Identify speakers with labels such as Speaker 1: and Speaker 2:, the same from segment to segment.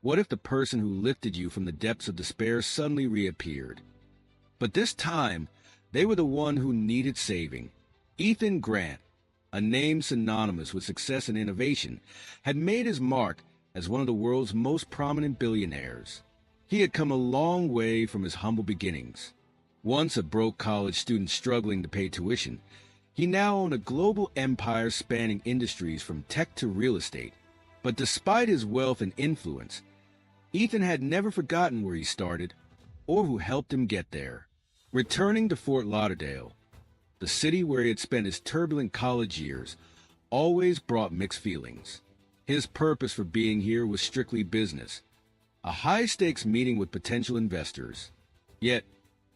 Speaker 1: What if the person who lifted you from the depths of despair suddenly reappeared? But this time, they were the one who needed saving. Ethan Grant, a name synonymous with success and innovation, had made his mark as one of the world's most prominent billionaires. He had come a long way from his humble beginnings. Once a broke college student struggling to pay tuition, he now owned a global empire spanning industries from tech to real estate. But despite his wealth and influence, Ethan had never forgotten where he started or who helped him get there. Returning to Fort Lauderdale, the city where he had spent his turbulent college years, always brought mixed feelings. His purpose for being here was strictly business, a high-stakes meeting with potential investors. Yet,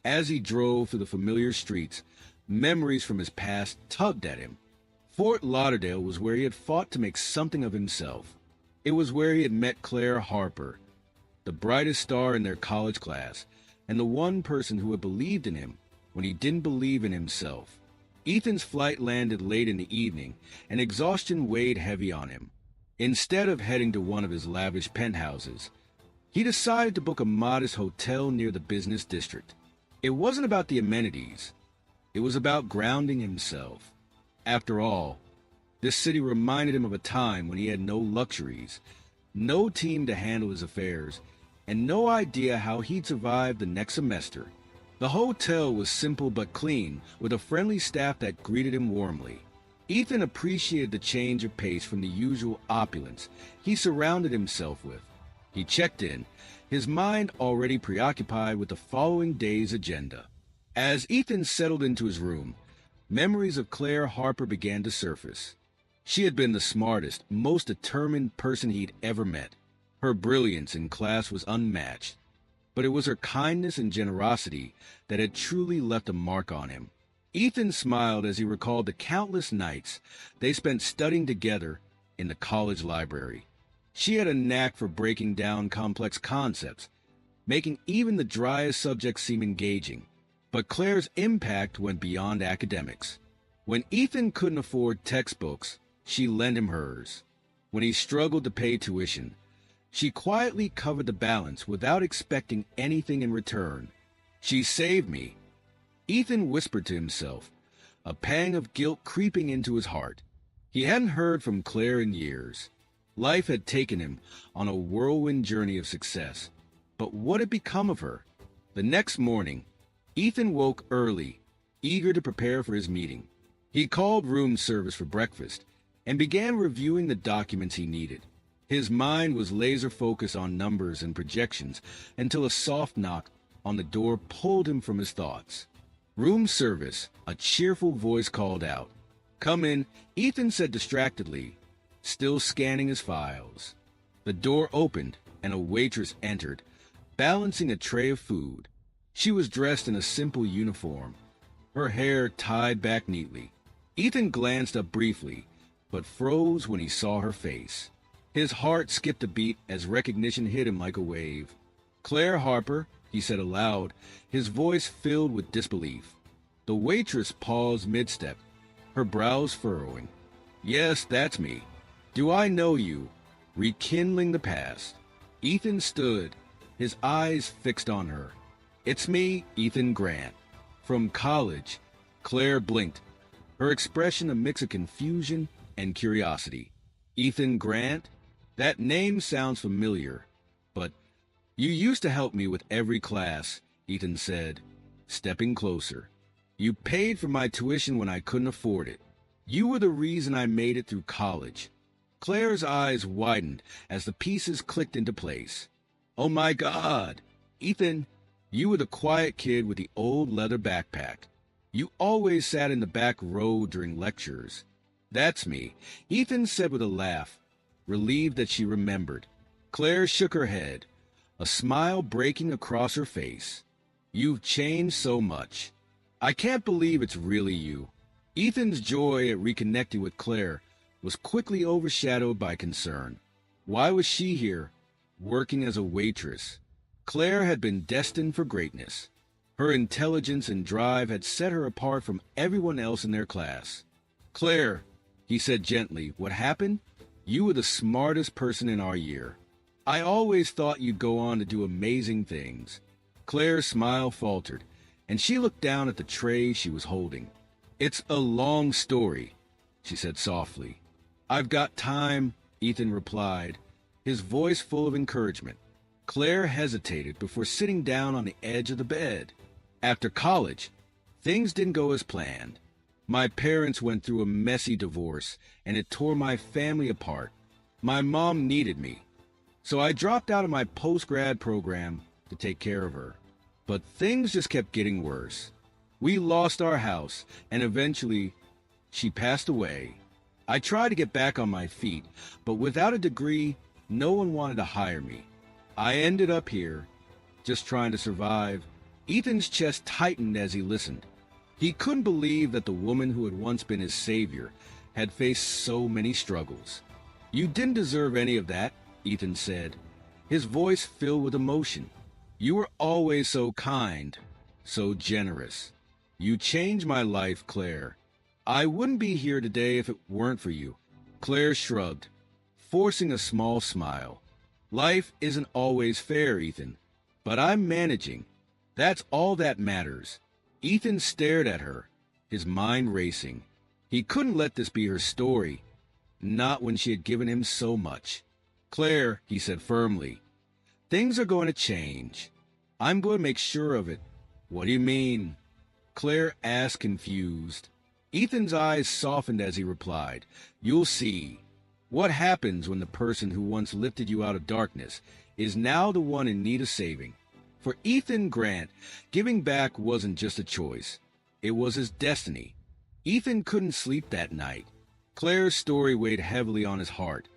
Speaker 1: as he drove through the familiar streets, memories from his past tugged at him. Fort Lauderdale was where he had fought to make something of himself. It was where he had met Claire Harper, the brightest star in their college class, and the one person who had believed in him when he didn't believe in himself. Ethan's flight landed late in the evening, and exhaustion weighed heavy on him. Instead of heading to one of his lavish penthouses, he decided to book a modest hotel near the business district. It wasn't about the amenities. It was about grounding himself. After all, this city reminded him of a time when he had no luxuries, no team to handle his affairs, and no idea how he'd survive the next semester. The hotel was simple but clean, with a friendly staff that greeted him warmly. Ethan appreciated the change of pace from the usual opulence he surrounded himself with. He checked in, his mind already preoccupied with the following day's agenda. As Ethan settled into his room, memories of Claire Harper began to surface. She had been the smartest, most determined person he'd ever met. Her brilliance in class was unmatched, but it was her kindness and generosity that had truly left a mark on him. Ethan smiled as he recalled the countless nights they spent studying together in the college library. She had a knack for breaking down complex concepts, making even the driest subjects seem engaging. But Claire's impact went beyond academics. When Ethan couldn't afford textbooks, she lent him hers. When he struggled to pay tuition, she quietly covered the balance without expecting anything in return. She saved me, Ethan whispered to himself, a pang of guilt creeping into his heart. He hadn't heard from Claire in years. Life had taken him on a whirlwind journey of success. But what had become of her? The next morning, Ethan woke early, eager to prepare for his meeting. He called room service for breakfast and began reviewing the documents he needed. His mind was laser-focused on numbers and projections until a soft knock on the door pulled him from his thoughts. Room service, a cheerful voice called out. "Come in," Ethan said distractedly, still scanning his files. The door opened and a waitress entered, balancing a tray of food. She was dressed in a simple uniform, her hair tied back neatly. Ethan glanced up briefly, but froze when he saw her face. His heart skipped a beat as recognition hit him like a wave. "Claire Harper," he said aloud, his voice filled with disbelief. The waitress paused mid-step, her brows furrowing. "Yes, that's me. Do I know you?" Rekindling the past. Ethan stood, his eyes fixed on her. "It's me, Ethan Grant. From college." Claire blinked, her expression a mix of confusion and curiosity. "Ethan Grant? That name sounds familiar, but you used to help me with every class," Ethan said, stepping closer. "You paid for my tuition when I couldn't afford it. You were the reason I made it through college." Claire's eyes widened as the pieces clicked into place. "Oh my God! Ethan, you were the quiet kid with the old leather backpack. You always sat in the back row during lectures." "That's me," Ethan said with a laugh, relieved that she remembered. Claire shook her head, a smile breaking across her face. "You've changed so much. I can't believe it's really you." Ethan's joy at reconnecting with Claire was quickly overshadowed by concern. Why was she here, working as a waitress? Claire had been destined for greatness. Her intelligence and drive had set her apart from everyone else in their class. "Claire," he said gently, "what happened? You were the smartest person in our year." I always thought you'd go on to do amazing things. Claire's smile faltered, and she looked down at the tray she was holding. It's a long story, she said softly. I've got time, Ethan replied, his voice full of encouragement. Claire hesitated before sitting down on the edge of the bed. After college, things didn't go as planned. My parents went through a messy divorce, and it tore my family apart. My mom needed me, so I dropped out of my post-grad program to take care of her. But things just kept getting worse. We lost our house, and eventually, she passed away. I tried to get back on my feet, but without a degree, no one wanted to hire me. I ended up here, just trying to survive. Ethan's chest tightened as he listened. He couldn't believe that the woman who had once been his savior had faced so many struggles. You didn't deserve any of that, Ethan said, his voice filled with emotion. You were always so kind, so generous. You changed my life, Claire. I wouldn't be here today if it weren't for you. Claire shrugged, forcing a small smile. Life isn't always fair, Ethan, but I'm managing. That's all that matters. Ethan stared at her, his mind racing. He couldn't let this be her story, not when she had given him so much. Claire, he said firmly, things are going to change. I'm going to make sure of it. What do you mean? Claire asked, confused. Ethan's eyes softened as he replied, You'll see. What happens when the person who once lifted you out of darkness is now the one in need of saving? For Ethan Grant, giving back wasn't just a choice. It was his destiny. Ethan couldn't sleep that night. Claire's story weighed heavily on his heart,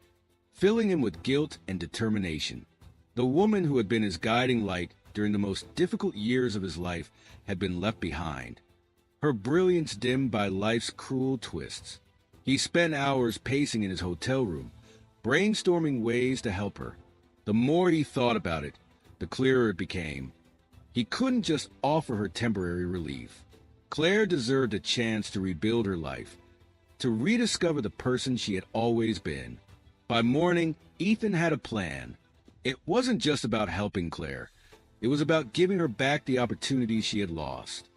Speaker 1: filling him with guilt and determination. The woman who had been his guiding light during the most difficult years of his life had been left behind, her brilliance dimmed by life's cruel twists. He spent hours pacing in his hotel room, brainstorming ways to help her. The more he thought about it, the clearer it became. He couldn't just offer her temporary relief. Claire deserved a chance to rebuild her life, to rediscover the person she had always been. By morning, Ethan had a plan. It wasn't just about helping Claire. It was about giving her back the opportunities she had lost.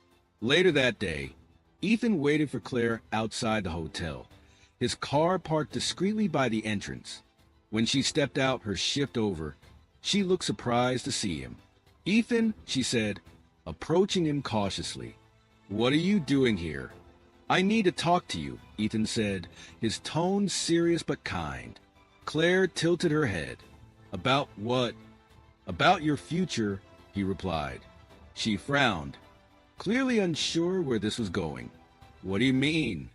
Speaker 1: Later that day, Ethan waited for Claire outside the hotel, his car parked discreetly by the entrance. When she stepped out, her shift over, she looked surprised to see him. Ethan, she said, approaching him cautiously. What are you doing here? I need to talk to you, Ethan said, his tone serious but kind. Claire tilted her head. About what? About your future, he replied. She frowned, clearly unsure where this was going. What do you mean?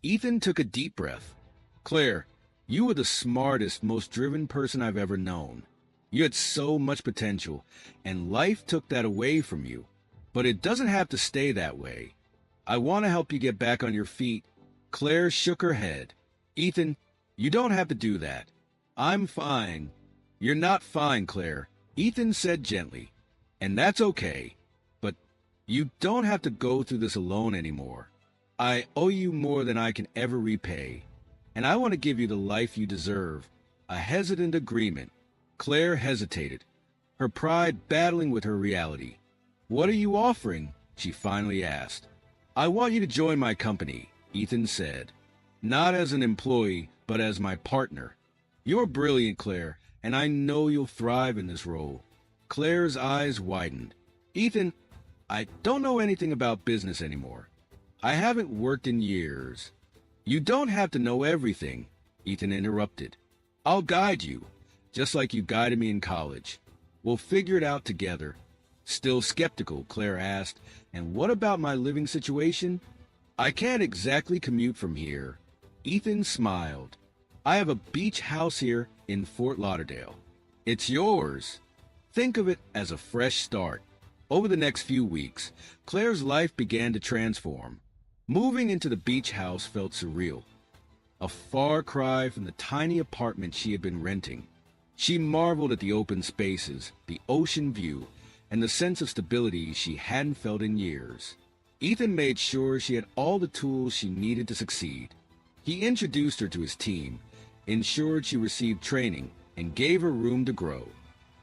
Speaker 1: Ethan took a deep breath. Claire, you were the smartest, most driven person I've ever known. You had so much potential, and life took that away from you. But it doesn't have to stay that way. I want to help you get back on your feet. Claire shook her head. Ethan, you don't have to do that. I'm fine. You're not fine, Claire, Ethan said gently. And that's okay. But you don't have to go through this alone anymore. I owe you more than I can ever repay. And I want to give you the life you deserve. A hesitant agreement. Claire hesitated, her pride battling with her reality. What are you offering? She finally asked. I want you to join my company, Ethan said. Not as an employee, but as my partner. You're brilliant, Claire, and I know you'll thrive in this role. Claire's eyes widened. Ethan, I don't know anything about business anymore. I haven't worked in years. You don't have to know everything, Ethan interrupted. I'll guide you, just like you guided me in college. We'll figure it out together. Still skeptical, Claire asked, and what about my living situation? I can't exactly commute from here. Ethan smiled. I have a beach house here in Fort Lauderdale. It's yours. Think of it as a fresh start. Over the next few weeks, Claire's life began to transform. Moving into the beach house felt surreal, a far cry from the tiny apartment she had been renting. She marveled at the open spaces, the ocean view, and the sense of stability she hadn't felt in years. Ethan made sure she had all the tools she needed to succeed. He introduced her to his team, ensured she received training, and gave her room to grow.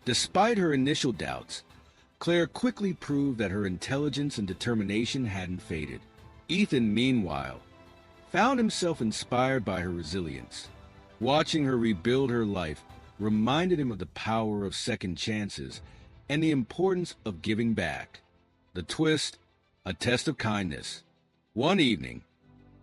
Speaker 1: Despite her initial doubts, Claire quickly proved that her intelligence and determination hadn't faded. Ethan, meanwhile, found himself inspired by her resilience. Watching her rebuild her life reminded him of the power of second chances and the importance of giving back. The twist, a test of kindness. One evening,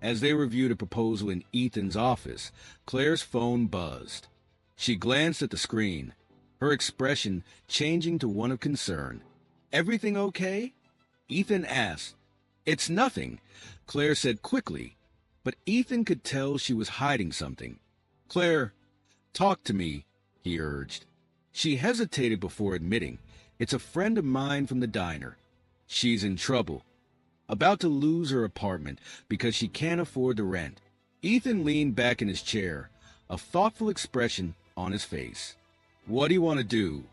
Speaker 1: as they reviewed a proposal in Ethan's office, Claire's phone buzzed. She glanced at the screen, her expression changing to one of concern. "Everything okay?" Ethan asked. "It's nothing," Claire said quickly, but Ethan could tell she was hiding something. "Claire, talk to me," he urged. She hesitated before admitting, "It's a friend of mine from the diner. She's in trouble, about to lose her apartment because she can't afford the rent." Ethan leaned back in his chair, a thoughtful expression on his face. "What do you want to do?"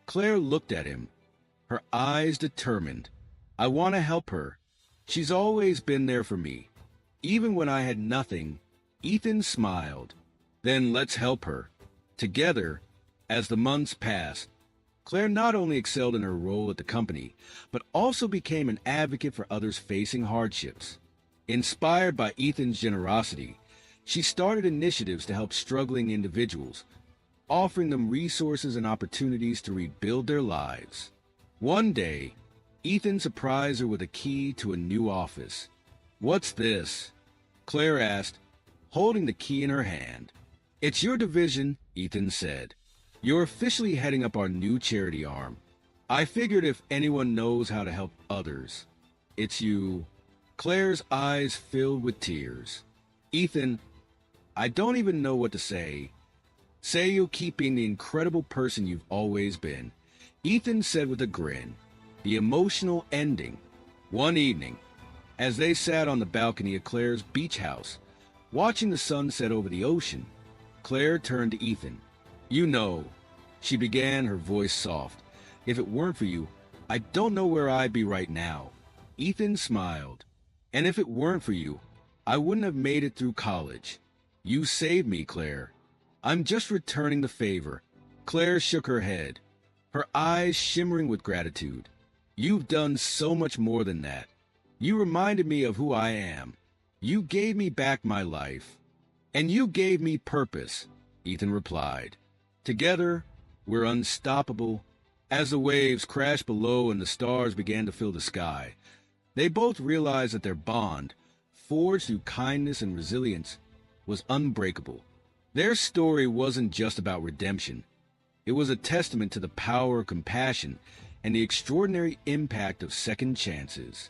Speaker 1: Claire looked at him, her eyes determined. "I want to help her. She's always been there for me, even when I had nothing." Ethan smiled. "Then let's help her." Together, as the months passed, Claire not only excelled in her role at the company, but also became an advocate for others facing hardships. Inspired by Ethan's generosity, she started initiatives to help struggling individuals, offering them resources and opportunities to rebuild their lives. One day, Ethan surprised her with a key to a new office. "What's this?" Claire asked, holding the key in her hand. "It's your division," Ethan said. "You're officially heading up our new charity arm. I figured if anyone knows how to help others, it's you." Claire's eyes filled with tears. "Ethan, I don't even know what to say." "Say you'll keep being the incredible person you've always been," Ethan said with a grin. The emotional ending. One evening, as they sat on the balcony of Claire's beach house, watching the sun set over the ocean, Claire turned to Ethan. "You know," she began, her voice soft, "if it weren't for you, I don't know where I'd be right now." Ethan smiled. "And if it weren't for you, I wouldn't have made it through college. You saved me, Claire. I'm just returning the favor." Claire shook her head, her eyes shimmering with gratitude. "You've done so much more than that. You reminded me of who I am. You gave me back my life. And you gave me purpose," Ethan replied. "Together, we're unstoppable." As the waves crashed below and the stars began to fill the sky, they both realized that their bond, forged through kindness and resilience, was unbreakable. Their story wasn't just about redemption. It was a testament to the power of compassion and the extraordinary impact of second chances.